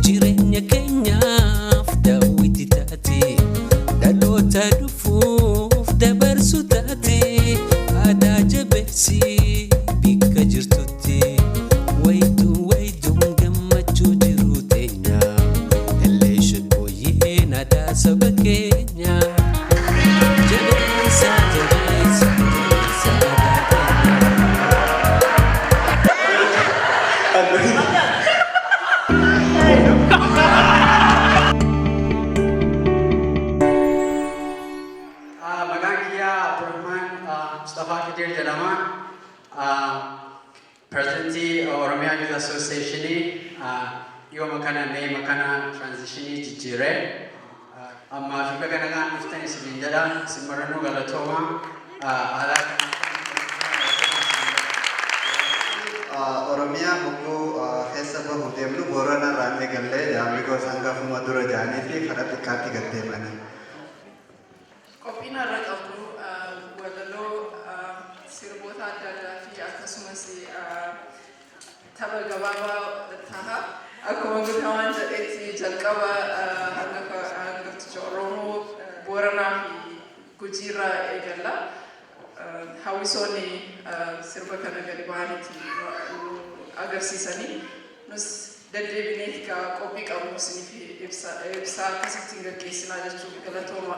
jireenya keenyaaf daawwitii taate dhaloota dhufuuf dabarsu taate aadaa jabeessi bikka jirtutti wayituun gammachuu jiru teenya eleeshin booyyeen aadaa saba keenya jabeessa jabeessa jabeessa aadaa keenya. President Oromia Youth Association yo makana ne makana transition jijire amma fi bagana kan mustani sibindada simarano galatoma ala Oromia buku khesa bahu demlu borana rane galle jambi ko sangga madura jani fi kharat kati gatte mani kopina raqabu wadalo sirbota adda fi akasumasi taba gababa taha akkuma gutawan jedhetti jalqaba hanga Oromoo Booranaa fi Gujiirraa eegalla hawwisoonni sirba kana gadi bahaniiti agarsiisanii nus deddeebineeti qophii qabnu isiniif ibsaa akkasittiin gaggeessinaa jechuun galatooma.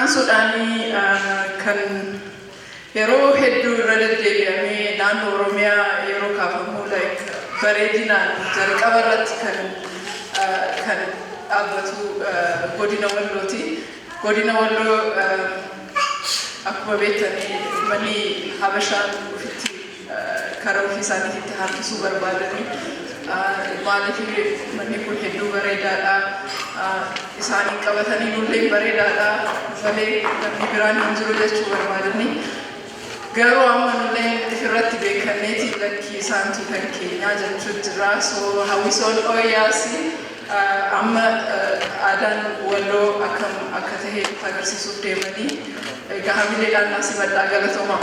Sudani kan yeroo hedduu irra deddeebi'amee naannoo Oromiyaa yeroo kaafamu bareedinaan jalqaba irratti kan dhaabbatu godina Wallooti. Godina Walloo akkuma beektanii manni Habashaan ofitti karaa ofii isaaniitti harkisuu barbaadanii maaliif manni kun hedduu bareedaadha isaanii qabatanii nullee bareedaadha malee namni biraan hin jiru jechuu barbaadanii garuu amma nullee irratti beekanneeti lakkii isaantu kan keenyaa jechuu jira soo hawwisoon ooyaasi amma aadaan Walloo akka ta'e agarsiisuuf deemanii egaa hamileedhaan naasii badhaa galatoomaa.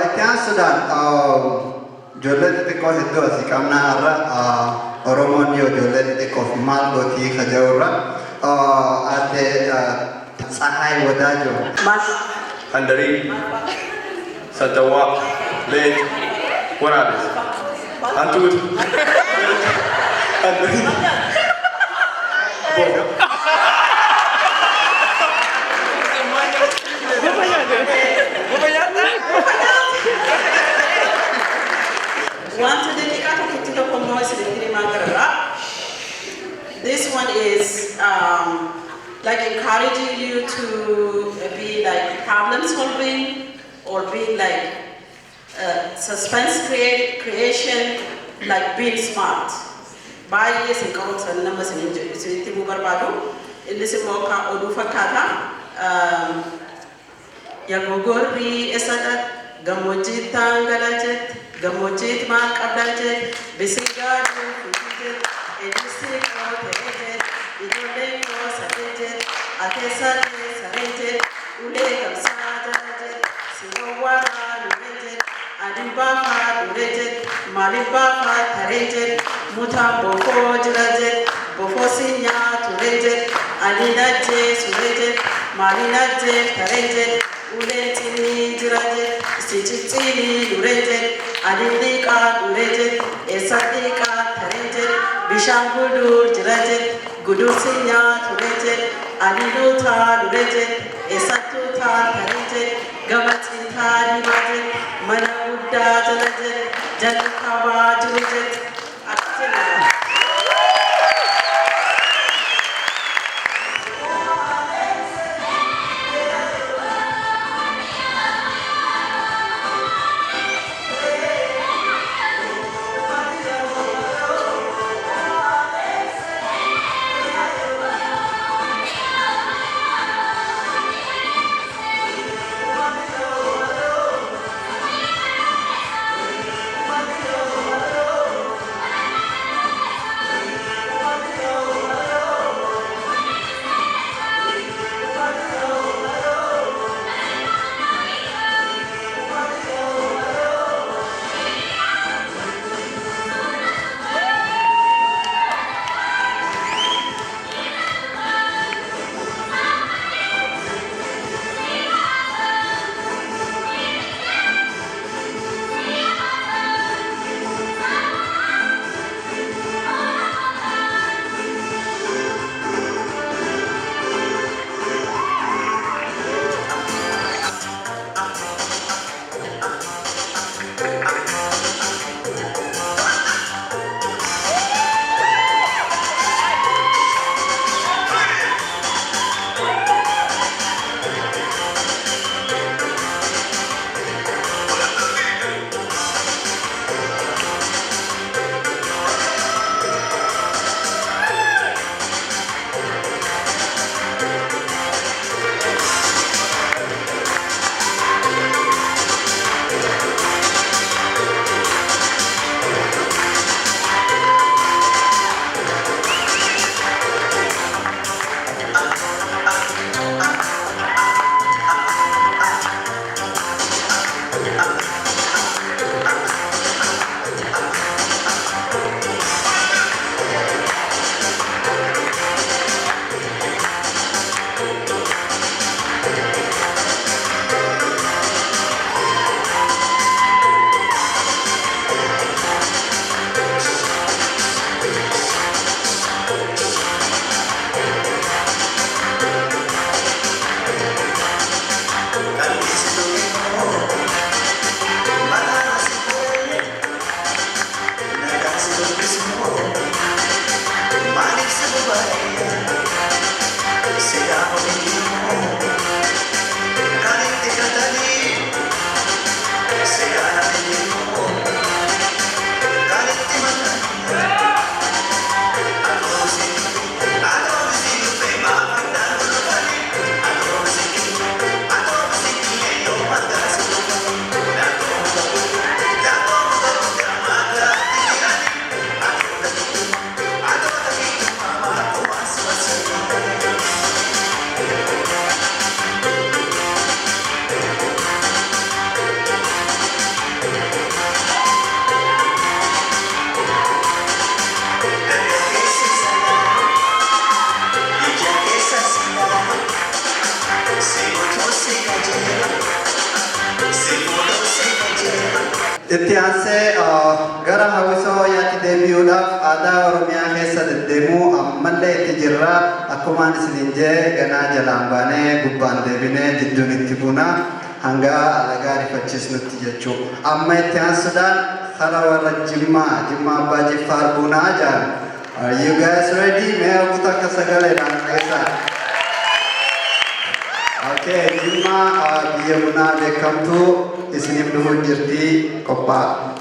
Itti Sudan ijoollee xixiqqoo hedduu asii qabna har'a Oromoon yoo ijoollee xixiqqoof maal gootii kaja'urra adde Tsahaay Wadaajoo. Handarii, Sattawaa, Leet, Waraabes, Hantuut, Handarii, This one is like encouraging you to be like problem solving or be like suspense creation, like being smart. By yes, in council numbers in Timu Barbado, in this Moka Odufakata, Yagogori Esadat, Gamojit Tangalajet, Gamojit Mark Abdajet, Bisigar, Edisi Terejet, Idole Sarejet, Atesa Sarejet, Ule Kamsajajet, Sinowara Nurejet, Adibafa Nurejet, Malibafa Tarejet, Mutabofo Jirajet, Bofosinya Turejet, Alinaje Surejet, Malinaje Tarejet, Ulentini Jirajet, Sichitini Nurejet, Adilika Nurejet, Esatika Tarejet, Bishangudur Jirajet, Gudusinya Turejet, Adiluta Nurejet, Esatuta Tarejet, Gamatita Nurejet, Manabuddha Jirajet, Janakawa Jirajet, Itti aansee gara hawwisoo yaatti deebi'uudhaaf aadaa Oromiyaa keessa deddeemuu ammallee itti jirra. Akkumaan isiniin jee ganaa jalaan baanee gubbaan deebinee jidduun itti buuna hanga alagaa rifachiisnutti jechuudha. Amma itti aansuudhaan hara warra Jimmaa Abbaa Jiffaar buunaa jaan. Are you guys ready? Mee hawwuta akka sagaleedhaan dhageessaa. Okay, Jimmaa biyya bunaa beekamtuu isiniif dhufuu jirti qophaa'a.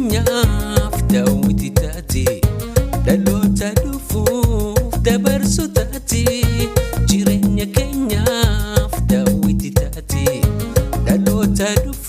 keenyaaf daawwiti taati dhaloota dhufuuf dabarsu taati jireenya keenyaaf daawwiti taati dhaloota dhufuuf